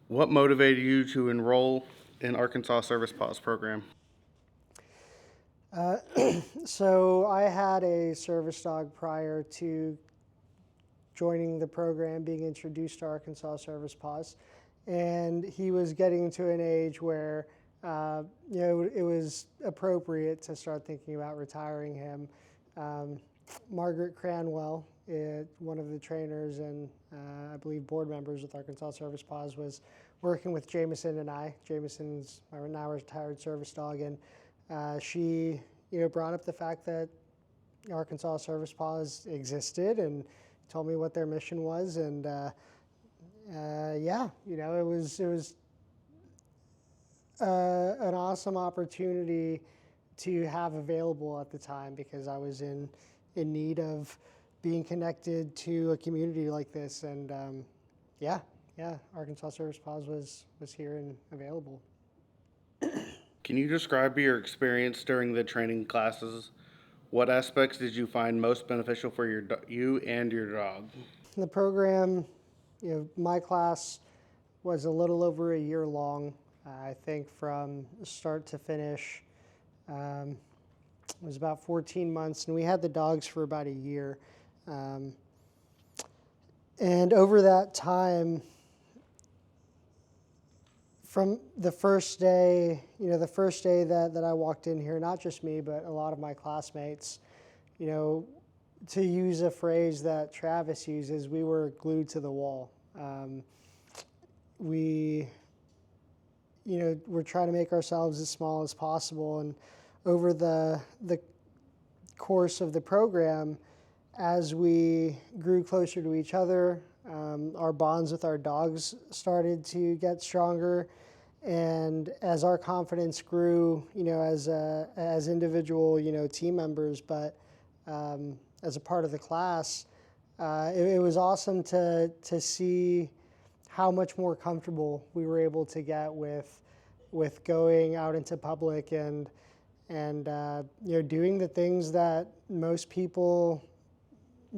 What motivated you to enroll in Arkansas Service Paws program? Uh, so I had a service dog prior to joining the program, being introduced to Arkansas Service Paws, and he was getting to an age where it was appropriate to start thinking about retiring him. Um, Margaret Cranwell, one of the trainers and I believe board members with Arkansas Service Paws, was working with Jameson and I. Jameson's my now retired service dog, and she brought up the fact that Arkansas Service Paws existed and told me what their mission was, and it was an awesome opportunity to have available at the time because I was in need of being connected to a community like this, and yeah, Arkansas Service Paws was here and available. Can you describe your experience during the training classes? What aspects did you find most beneficial for you and your dog? The program, my class was a little over a year long. I think from start to finish, um, it was about 14 months, and we had the dogs for about a year. Um, and over that time, from the first day, that I walked in here, not just me, but a lot of my classmates, you know, to use a phrase that Travis uses, we were glued to the wall. We, we're trying to make ourselves as small as possible, and over the course of the program, as we grew closer to each other, our bonds with our dogs started to get stronger, and as our confidence grew, as individual, team members, but as a part of the class, it was awesome to see how much more comfortable we were able to get with going out into public and doing the things that most people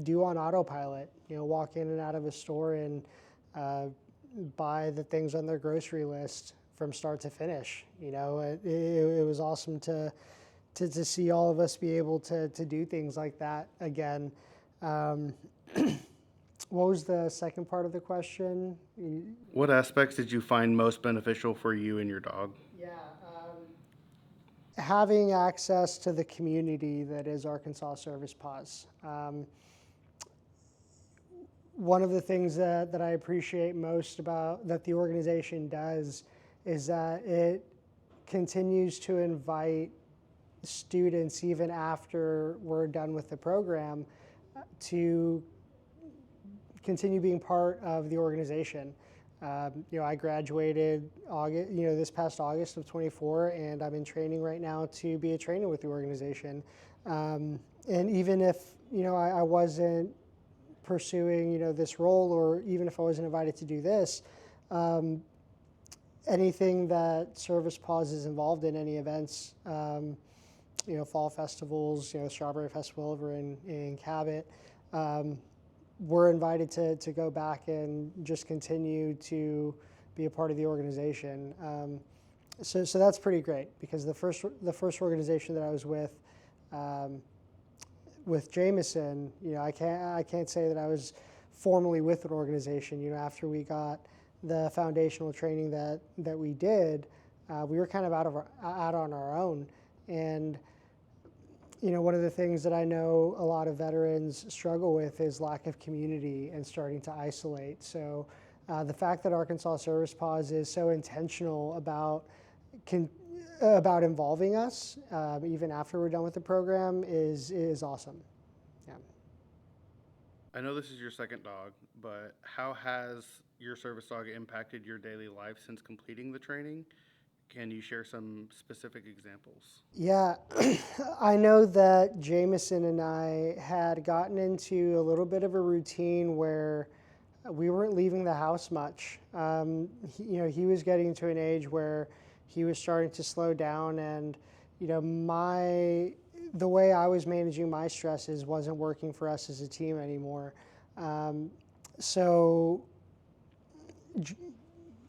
do on autopilot. Walk in and out of a store and buy the things on their grocery list from start to finish. It was awesome to see all of us be able to do things like that again. Um, what was the second part of the question? What aspects did you find most beneficial for you and your dog? Yeah, having access to the community that is Arkansas Service Paws. One of the things that I appreciate most about that the organization does is that it continues to invite students even after we're done with the program to continue being part of the organization. I graduated this past August of 24, and I'm in training right now to be a trainer with the organization. And even if I wasn't pursuing this role, or even if I wasn't invited to do this, anything that Service Paws is involved in, any events, fall festivals, Strawberry Festival over in Cabot, we're invited to go back and just continue to be a part of the organization. So that's pretty great because the first organization that I was with Jameson, I can't say that I was formally with an organization. After we got the foundational training that we did, we were kind of out on our own. And one of the things that I know a lot of veterans struggle with is lack of community and starting to isolate. So the fact that Arkansas Service Paws is so intentional about involving us, even after we're done with the program, is awesome. Yeah. I know this is your second dog, but how has your service dog impacted your daily life since completing the training? Can you share some specific examples? Yeah, I know that Jameson and I had gotten into a little bit of a routine where we weren't leaving the house much. He was getting to an age where he was starting to slow down, and the way I was managing my stresses wasn't working for us as a team anymore. So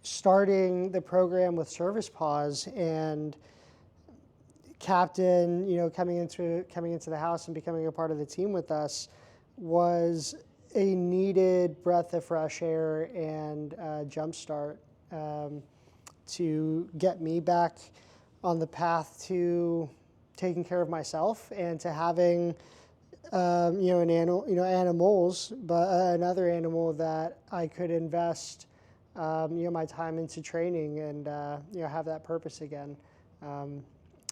starting the program with Service Paws and Captain, coming into the house and becoming a part of the team with us was a needed breath of fresh air and jump start to get me back on the path to taking care of myself and to having animals, but another animal that I could invest my time into training and have that purpose again.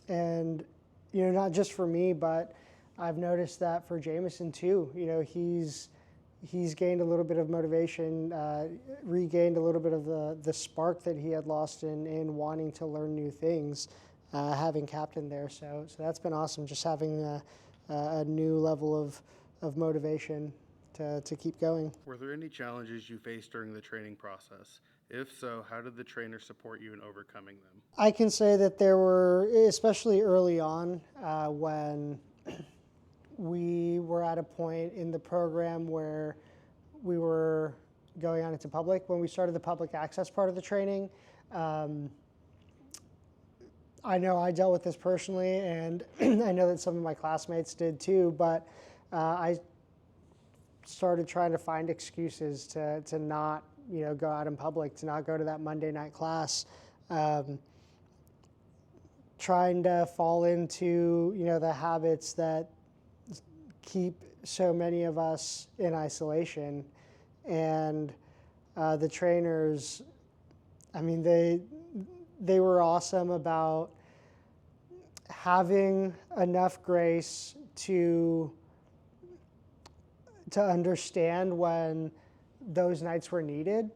And not just for me, but I've noticed that for Jameson too. He's gained a little bit of motivation, regained a little bit of the spark that he had lost in wanting to learn new things, having Captain there. So that's been awesome, just having a new level of motivation to keep going. Were there any challenges you faced during the training process? If so, how did the trainer support you in overcoming them? I can say that there were, especially early on, when we were at a point in the program where we were going out into public. When we started the public access part of the training, I know I dealt with this personally, and I know that some of my classmates did too, but I started trying to find excuses to not go out in public, to not go to that Monday night class, trying to fall into the habits that keep so many of us in isolation. And the trainers, I mean, they were awesome about having enough grace to understand when those nights were needed,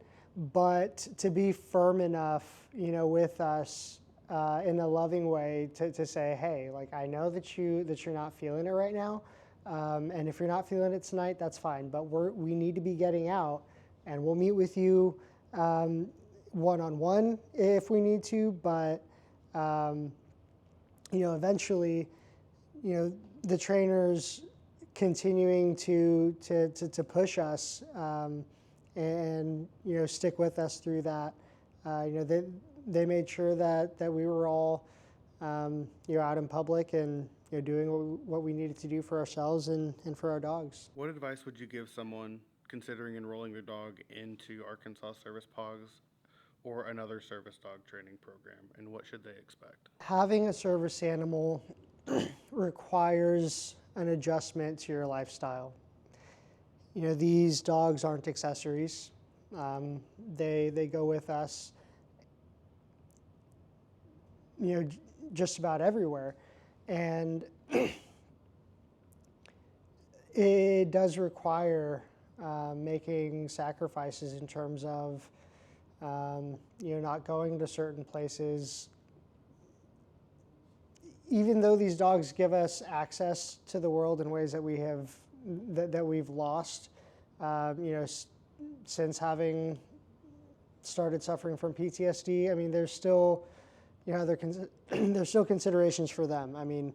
but to be firm enough, with us in a loving way to say, hey, like, I know that you're not feeling it right now, and if you're not feeling it tonight, that's fine. But we need to be getting out, and we'll meet with you one-on-one if we need to. But eventually, the trainers continuing to push us and stick with us through that. They made sure that we were all out in public and doing what we needed to do for ourselves and for our dogs. What advice would you give someone considering enrolling their dog into Arkansas Service Paws or another service dog training program, and what should they expect? Having a service animal requires an adjustment to your lifestyle. These dogs aren't accessories. They go with us, just about everywhere. And it does require making sacrifices in terms of, not going to certain places. Even though these dogs give us access to the world in ways that we've lost, since having started suffering from PTSD, I mean, there's still, there's still considerations for them. I mean,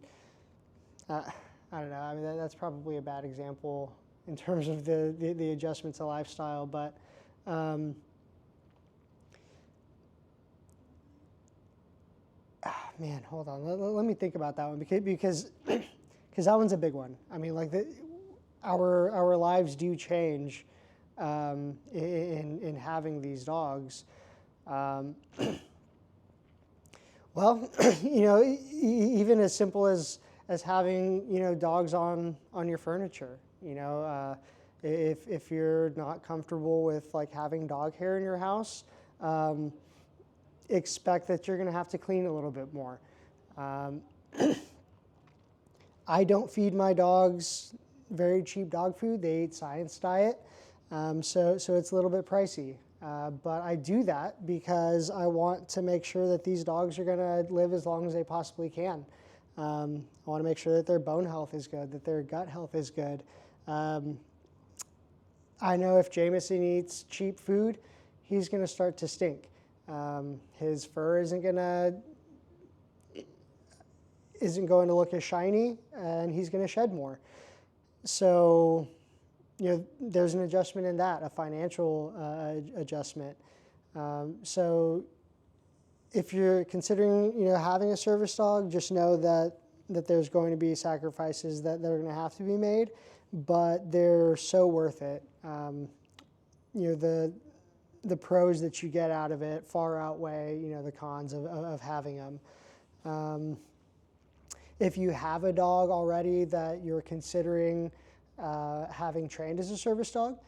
I don't know. I mean, that's probably a bad example in terms of the adjustment to lifestyle, but man, hold on. Let me think about that one because that one's a big one. I mean, like our lives do change in having these dogs. Well, even as simple as having dogs on your furniture. If you're not comfortable with like having dog hair in your house, expect that you're going to have to clean a little bit more. I don't feed my dogs very cheap dog food. They eat science diet, so it's a little bit pricey. But I do that because I want to make sure that these dogs are going to live as long as they possibly can. I want to make sure that their bone health is good, that their gut health is good. I know if Jameson eats cheap food, he's going to start to stink. His fur isn't going to look as shiny, and he's going to shed more. So, there's an adjustment in that, a financial adjustment. So if you're considering, having a service dog, just know that there's going to be sacrifices that are going to have to be made, but they're so worth it. The pros that you get out of it far outweigh, the cons of having them. If you have a dog already that you're considering having trained as a service dog,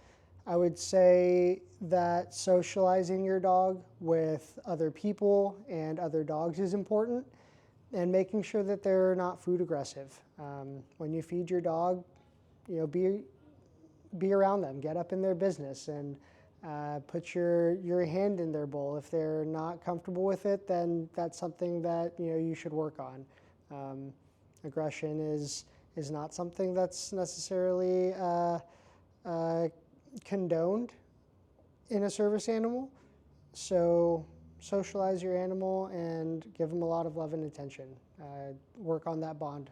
I would say that socializing your dog with other people and other dogs is important, and making sure that they're not food aggressive. When you feed your dog, be around them, get up in their business, and put your hand in their bowl. If they're not comfortable with it, then that's something that you should work on. Aggression is not something that's necessarily condoned in a service animal. So socialize your animal and give them a lot of love and attention. Work on that bond.